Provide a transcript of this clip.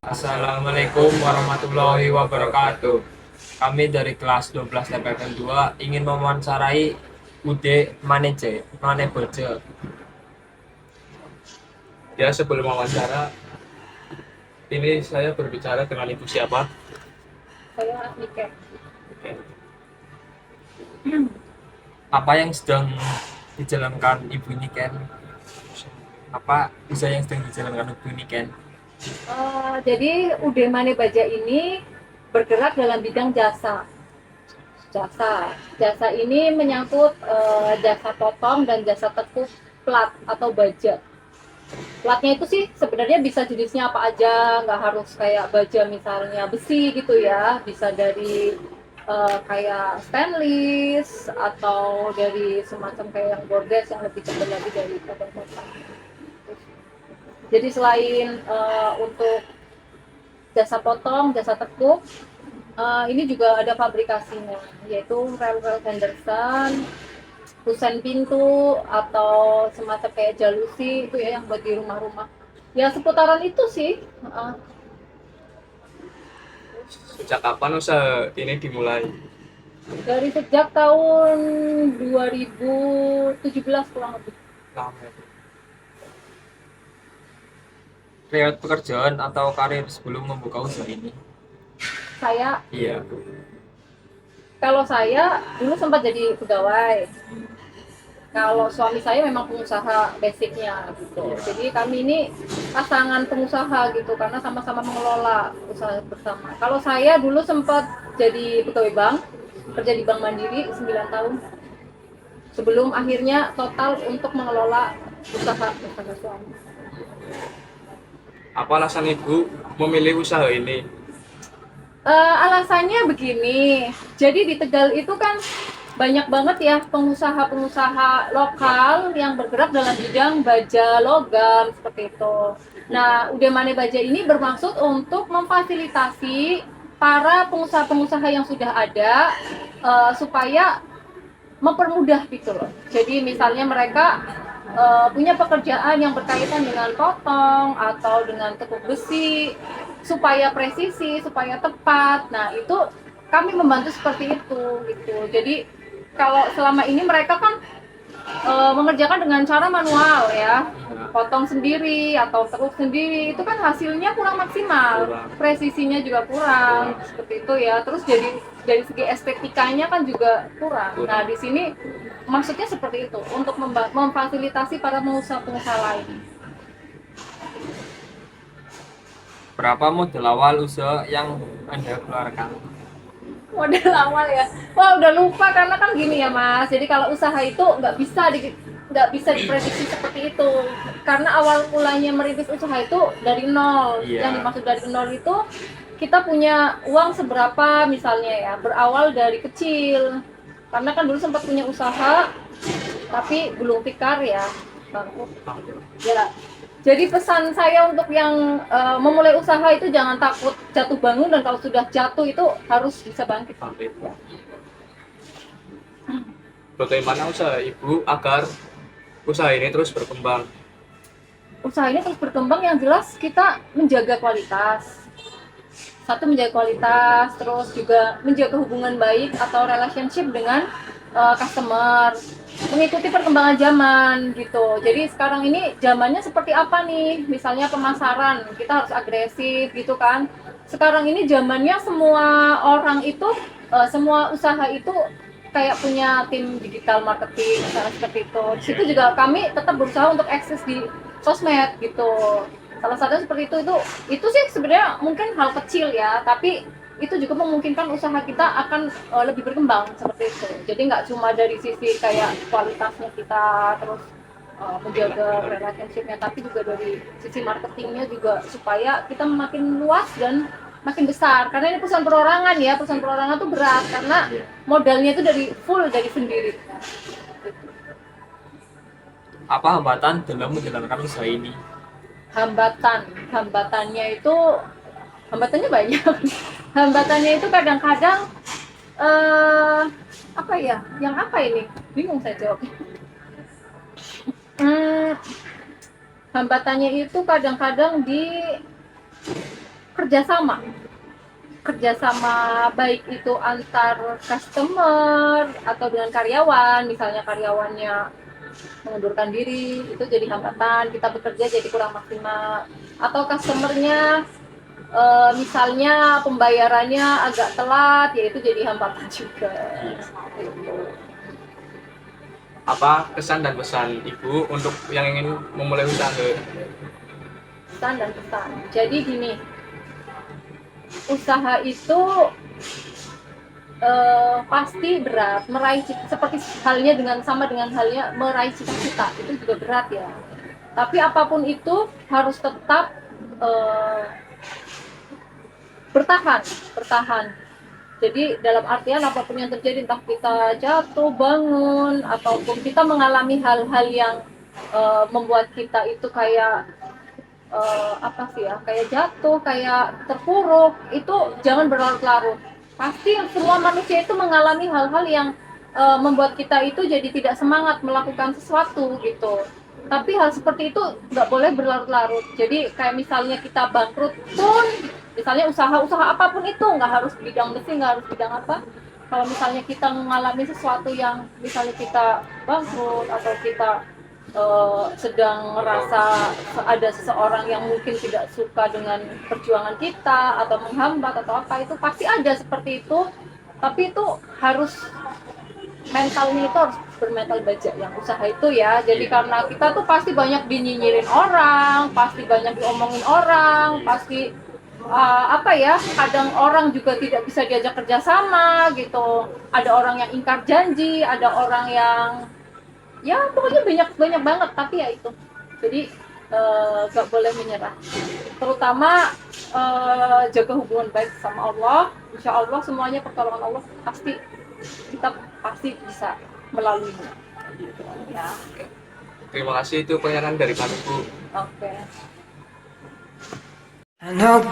Assalamualaikum warahmatullahi wabarakatuh. Kami dari kelas 12 TPFN 2 ingin mewawancarai Ude Manece, Mane Boce. Ya, sebelum wawancara, ini saya berbicara dengan ibu siapa? Saya Niken. Oke. Apa yang sedang dijalankan Ibu Niken? Apa bisa yang sedang dijalankan Ibu Niken? Jadi UD Mane Baja ini bergerak dalam bidang jasa. Jasa ini menyangkut jasa potong dan jasa tekuk plat atau baja. Platnya itu sih sebenarnya bisa jenisnya apa aja, nggak harus kayak baja misalnya besi gitu ya, bisa dari kayak stainless atau dari semacam kayak yang bordes yang lebih tebal lagi dari potong. Jadi selain untuk jasa potong, jasa tekuk, ini juga ada fabrikasinya, yaitu rel-rel Henderson, kusen pintu atau semacam kayak jalusi itu ya yang buat di rumah-rumah. Ya seputaran itu sih. Sejak kapan usaha ini dimulai? Dari sejak tahun 2017 kurang lebih. Lama. Riwayat pekerjaan atau karir sebelum membuka usaha ini? Saya, Iya. kalau saya dulu sempat jadi pegawai. Kalau suami saya memang pengusaha basicnya gitu. Jadi kami ini pasangan pengusaha gitu karena sama-sama mengelola usaha bersama. Kalau saya dulu sempat jadi pegawai bank, kerja di Bank Mandiri 9 tahun. Sebelum akhirnya total untuk mengelola usaha suami. Apa alasan ibu memilih usaha ini? Alasannya begini, jadi di Tegal itu kan banyak banget ya pengusaha-pengusaha lokal yang bergerak dalam bidang baja logam seperti itu. Nah, UD Mane Baja ini bermaksud untuk memfasilitasi para pengusaha-pengusaha yang sudah ada supaya mempermudah gitu loh. Jadi misalnya mereka punya pekerjaan yang berkaitan dengan potong atau dengan tekuk besi supaya presisi, supaya tepat. Nah, itu kami membantu seperti itu gitu. Jadi kalau selama ini mereka kan mengerjakan dengan cara manual ya, potong sendiri atau tekuk sendiri, itu kan hasilnya kurang maksimal, presisinya juga kurang seperti itu ya. Terus jadi dari segi estetikanya kan juga kurang. Nah, di sini maksudnya seperti itu untuk memfasilitasi para pengusaha-pengusaha lain. Berapa modal awal usaha yang Anda keluarkan? Model awal ya, wah udah lupa karena kan gini ya Mas, jadi kalau usaha itu nggak bisa diprediksi seperti itu karena awal mulanya merintis usaha itu dari nol. Iya. Yang dimaksud dari nol itu kita punya uang seberapa misalnya ya, berawal dari kecil karena kan dulu sempat punya usaha tapi belum pikar ya, bangkrut ya. Jadi pesan saya untuk yang memulai usaha itu jangan takut jatuh bangun, dan kalau sudah jatuh itu harus bisa bangkit. Bagaimana usaha ibu agar usaha ini terus berkembang? Usaha ini terus berkembang, yang jelas kita menjaga kualitas. Satu, menjaga kualitas, terus juga menjaga hubungan baik atau relationship dengan customer, mengikuti perkembangan zaman gitu. Jadi sekarang ini zamannya seperti apa nih? Misalnya pemasaran, kita harus agresif gitu kan. Sekarang ini zamannya semua orang itu, semua usaha itu kayak punya tim digital marketing, misalnya seperti itu. Di situ juga kami tetap berusaha untuk eksis di sosmed gitu. Salah satu seperti itu sih sebenarnya mungkin hal kecil ya, tapi itu juga memungkinkan usaha kita akan lebih berkembang seperti itu. Jadi nggak cuma dari sisi kayak kualitasnya kita terus menjaga relationship-nya, tapi juga dari sisi marketingnya juga supaya kita makin luas dan makin besar. Karena ini perusahaan perorangan ya, perusahaan perorangan tuh berat karena modalnya itu dari full dari sendiri. Apa hambatan dalam menjalankan usaha ini? Hambatannya itu banyak. Hambatannya itu kadang-kadang apa ya, yang apa ini, bingung saya jawab. Hambatannya itu kadang-kadang di kerjasama baik itu antar customer atau dengan karyawan, misalnya karyawannya mengundurkan diri itu jadi hambatan, kita bekerja jadi kurang maksimal, atau customernya misalnya pembayarannya agak telat, yaitu jadi hambatan juga. Apa kesan dan pesan Ibu untuk yang ingin memulai usaha? Pesan dan pesan. Jadi gini, usaha itu pasti berat, seperti halnya sama dengan halnya meraih cita-cita itu juga berat ya. Tapi apapun itu harus tetap bertahan. Jadi dalam artian apapun yang terjadi, entah kita jatuh bangun ataupun kita mengalami hal-hal yang membuat kita itu kayak kayak jatuh, kayak terpuruk, itu jangan berlarut-larut. Pasti semua manusia itu mengalami hal-hal yang membuat kita itu jadi tidak semangat melakukan sesuatu gitu. Tapi hal seperti itu nggak boleh berlarut-larut. Jadi kayak misalnya kita bangkrut pun, misalnya usaha apapun itu, nggak harus bidang besi, nggak harus bidang apa. Kalau misalnya kita mengalami sesuatu yang misalnya kita bangkrut atau kita sedang merasa ada seseorang yang mungkin tidak suka dengan perjuangan kita atau menghambat atau apa, itu pasti ada seperti itu. Tapi itu harus mentalnya itu harus bermental baja yang usaha itu ya. Jadi karena kita tuh pasti banyak dinyinyirin orang, pasti banyak diomongin orang, pasti kadang orang juga tidak bisa diajak kerjasama gitu. Ada orang yang ingkar janji, ada orang yang ya pokoknya banyak banget. Tapi ya itu, jadi gak boleh menyerah, terutama jaga hubungan baik sama Allah. Insya Allah semuanya pertolongan Allah, kita pasti bisa melaluinya ya. Terima kasih, itu pernyataan dari kami Bu. Oke. I know